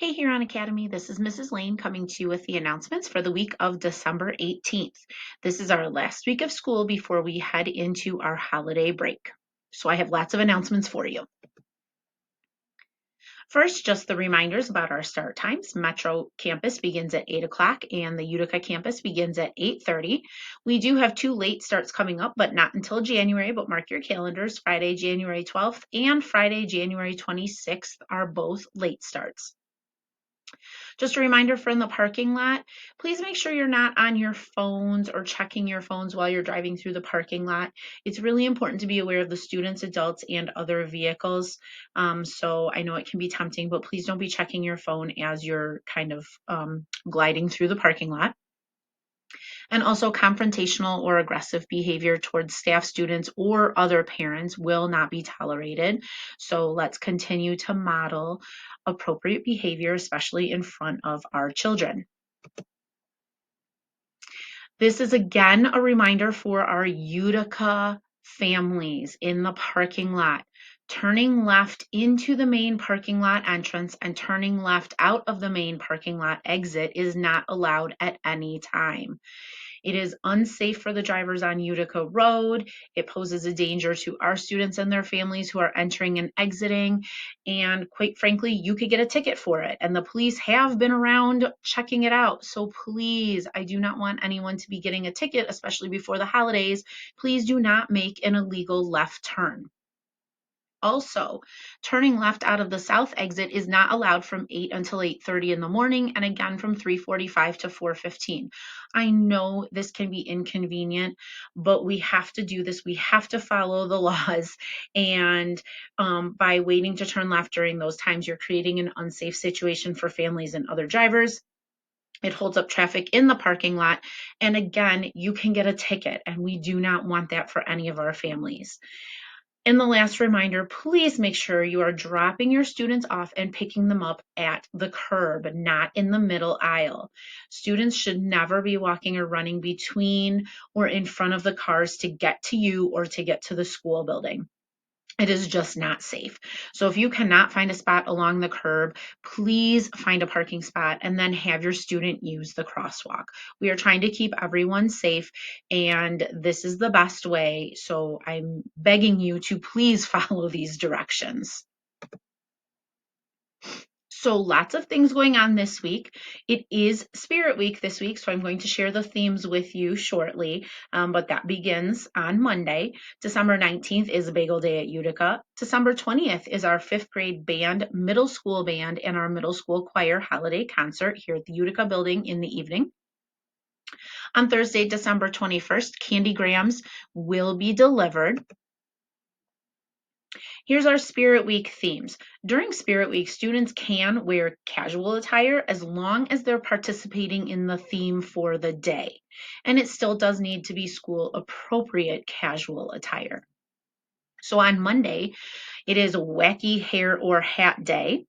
Hey, Heron Academy. This is Mrs. Lane coming to you with the announcements for the week of December 18th. This is our last week of school before we head into our holiday break. So I have lots of announcements for you. First, just the reminders about our start times. Metro campus begins at 8 o'clock and the Utica campus begins at 8:30. We do have two late starts coming up, but not until January, but mark your calendars. Friday, January 12th and Friday, January 26th are both late starts. Just a reminder for in the parking lot, please make sure you're not on your phones or checking your phones while you're driving through the parking lot. It's really important to be aware of the students, adults, and other vehicles. So I know it can be tempting, but please don't be checking your phone as you're kind of gliding through the parking lot. And also confrontational or aggressive behavior towards staff, students, or other parents will not be tolerated. So let's continue to model appropriate behavior, especially in front of our children. This is again a reminder for our Utica families in the parking lot. Turning left into the main parking lot entrance and turning left out of the main parking lot exit is not allowed at any time. It is unsafe for the drivers on Utica Road. It poses a danger to our students and their families who are entering and exiting. And quite frankly, you could get a ticket for it. And the police have been around checking it out. So please, I do not want anyone to be getting a ticket, especially before the holidays. Please do not make an illegal left turn. Also, turning left out of the south exit is not allowed from 8 until 8:30 in the morning and again from 3:45 to 4:15. I know this can be inconvenient, but we have to do this. We have to follow the laws. And by waiting to turn left during those times, you're creating an unsafe situation for families and other drivers. It holds up traffic in the parking lot. And again, you can get a ticket, and we do not want that for any of our families. And the last reminder, please make sure you are dropping your students off and picking them up at the curb, not in the middle aisle. Students should never be walking or running between or in front of the cars to get to you or to get to the school building. It is just not safe. So if you cannot find a spot along the curb, please find a parking spot and then have your student use the crosswalk. We are trying to keep everyone safe, and this is the best way. So I'm begging you to please follow these directions. So lots of things going on this week. It is Spirit Week this week, so I'm going to share the themes with you shortly, but that begins on Monday. December 19th is Bagel Day at Utica. December 20th is our 5th grade band, middle school band, and our middle school choir holiday concert here at the Utica building in the evening. On Thursday, December 21st, candygrams will be delivered. Here's our Spirit Week themes. During Spirit Week, students can wear casual attire as long as they're participating in the theme for the day. And it still does need to be school appropriate casual attire. So on Monday, it is Wacky Hair or Hat Day.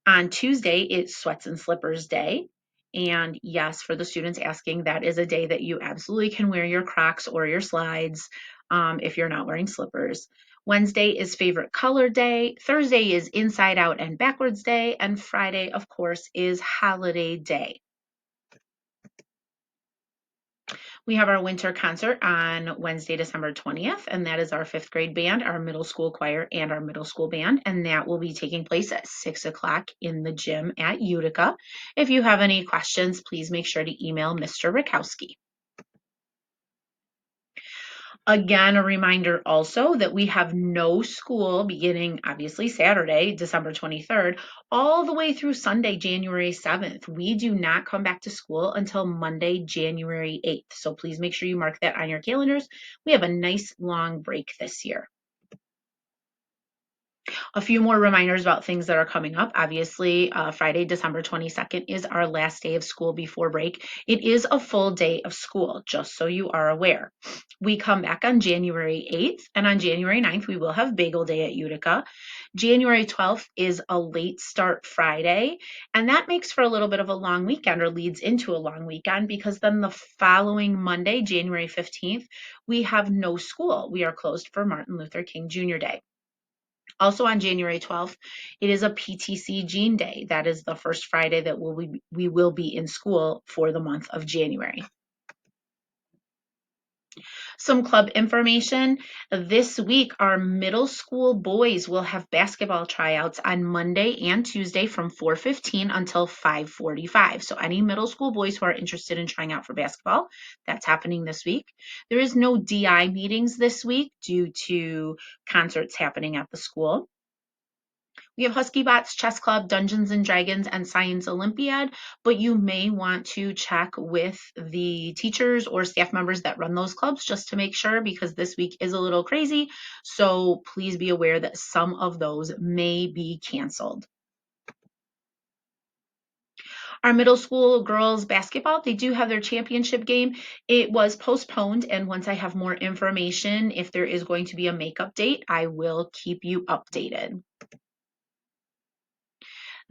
On Tuesday, it's Sweats and Slippers Day. And yes, for the students asking, that is a day that you absolutely can wear your Crocs or your slides if you're not wearing slippers. Wednesday is Favorite Color Day. Thursday is Inside Out and Backwards Day. And Friday, of course, is Holiday Day. We have our winter concert on Wednesday, December 20th, and that is our 5th grade band, our middle school choir, and our middle school band, and that will be taking place at 6 o'clock in the gym at Utica. If you have any questions, please make sure to email Mr. Rakowski. Again, a reminder also that we have no school beginning, obviously, Saturday, December 23rd, all the way through Sunday, January 7th. We do not come back to school until Monday, January 8th. So please make sure you mark that on your calendars. We have a nice long break this year. A few more reminders about things that are coming up. Obviously, Friday, December 22nd is our last day of school before break. It is a full day of school, just so you are aware. We come back on January 8th, and on January 9th, we will have Bagel Day at Utica. January 12th is a late start Friday, and that makes for a little bit of a long weekend or leads into a long weekend because then the following Monday, January 15th, we have no school. We are closed for Martin Luther King Jr. Day. Also on January 12th, it is a PTC Gene Day. That is the first Friday that we will be in school for the month of January. Some club information. This week, our middle school boys will have basketball tryouts on Monday and Tuesday from 4:15 until 5:45. So any middle school boys who are interested in trying out for basketball, that's happening this week. There is no DI meetings this week due to concerts happening at the school. We have Husky Bots, Chess Club, Dungeons and Dragons, and Science Olympiad, but you may want to check with the teachers or staff members that run those clubs just to make sure, because this week is a little crazy. So please be aware that some of those may be canceled. Our middle school girls basketball, they do have their championship game. It was postponed, and once I have more information, if there is going to be a makeup date, I will keep you updated.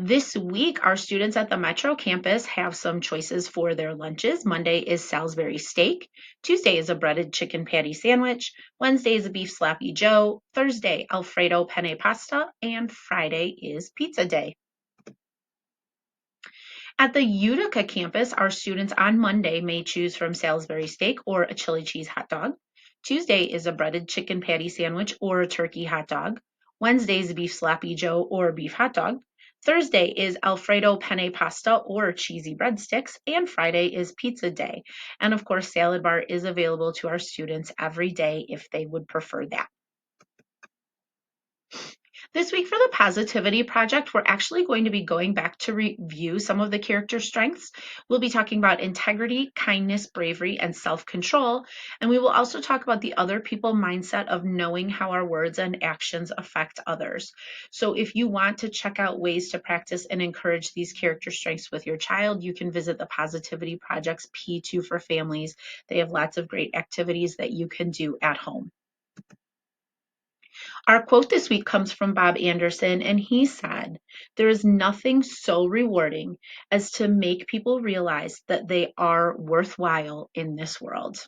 This week, our students at the Metro campus have some choices for their lunches. Monday is Salisbury steak. Tuesday is a breaded chicken patty sandwich. Wednesday is a beef sloppy joe. Thursday, Alfredo penne pasta. And Friday is pizza day. At the Utica campus, our students on Monday may choose from Salisbury steak or a chili cheese hot dog. Tuesday is a breaded chicken patty sandwich or a turkey hot dog. Wednesday is a beef sloppy joe or a beef hot dog. Thursday is Alfredo penne pasta or cheesy breadsticks, and Friday is pizza day. And of course, salad bar is available to our students every day if they would prefer that. This week for the Positivity Project, we're actually going to be going back to review some of the character strengths. We'll be talking about integrity, kindness, bravery, and self-control. And we will also talk about the other people mindset of knowing how our words and actions affect others. So if you want to check out ways to practice and encourage these character strengths with your child, you can visit the Positivity Project's P2 for Families. They have lots of great activities that you can do at home. Our quote this week comes from Bob Anderson, and he said, "There is nothing so rewarding as to make people realize that they are worthwhile in this world."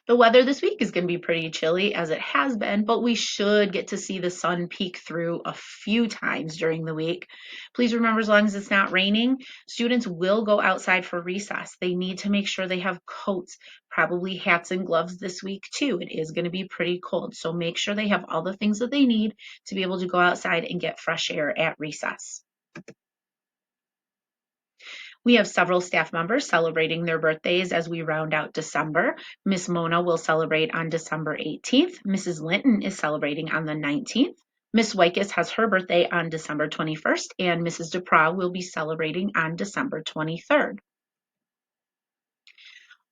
The weather this week is going to be pretty chilly as it has been, but we should get to see the sun peek through a few times during the week. Please remember, as long as it's not raining, students will go outside for recess. They need to make sure they have coats, probably hats and gloves this week too. It is going to be pretty cold, so make sure they have all the things that they need to be able to go outside and get fresh air at recess. We have several staff members celebrating their birthdays as we round out December. Miss Mona will celebrate on December 18th. Mrs. Linton is celebrating on the 19th. Miss Wykus has her birthday on December 21st, and Mrs. DePra will be celebrating on December 23rd.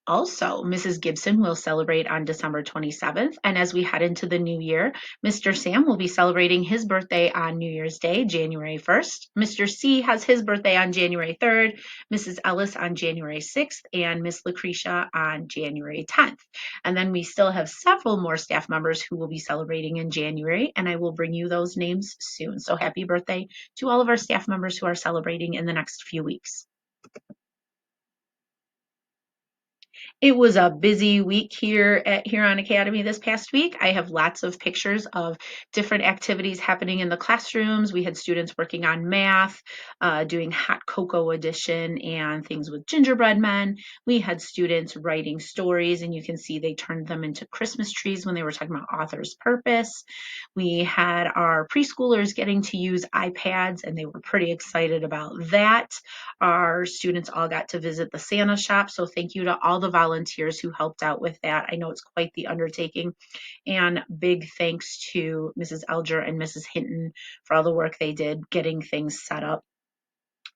Also, Mrs. Gibson will celebrate on December 27th, and as we head into the new year, Mr. Sam will be celebrating his birthday on New Year's Day, January 1st. Mr. C has his birthday on January 3rd, Mrs. Ellis on January 6th, and Miss Lucretia on January 10th. And then we still have several more staff members who will be celebrating in January, and I will bring you those names soon. So happy birthday to all of our staff members who are celebrating in the next few weeks. It was a busy week here at Heron Academy this past week. I have lots of pictures of different activities happening in the classrooms. We had students working on math, doing hot cocoa edition and things with gingerbread men. We had students writing stories, and you can see they turned them into Christmas trees when they were talking about author's purpose. We had our preschoolers getting to use iPads, and they were pretty excited about that. Our students all got to visit the Santa shop, so thank you to all the volunteers who helped out with that. I know it's quite the undertaking, and big thanks to Mrs. Elger and Mrs. Hinton for all the work they did getting things set up.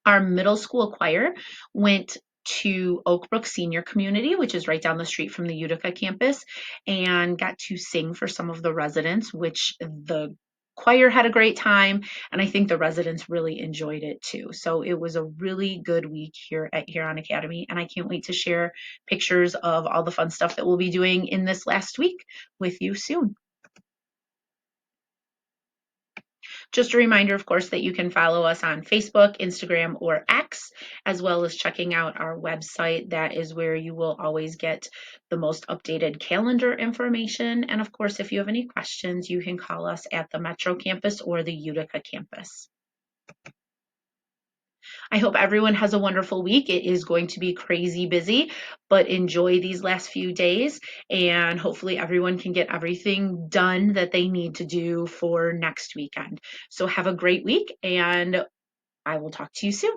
Our middle school choir went to Oakbrook Senior Community, which is right down the street from the Utica campus, and got to sing for some of the residents, which the choir had a great time, and I think the residents really enjoyed it too. So it was a really good week here at Huron Academy, and I can't wait to share pictures of all the fun stuff that we'll be doing in this last week with you soon. Just a reminder, of course, that you can follow us on Facebook, Instagram, or X, as well as checking out our website. That is where you will always get the most updated calendar information. And of course, if you have any questions, you can call us at the Metro campus or the Utica campus. I hope everyone has a wonderful week. It is going to be crazy busy, but enjoy these last few days, and hopefully everyone can get everything done that they need to do for next weekend. So have a great week, and I will talk to you soon.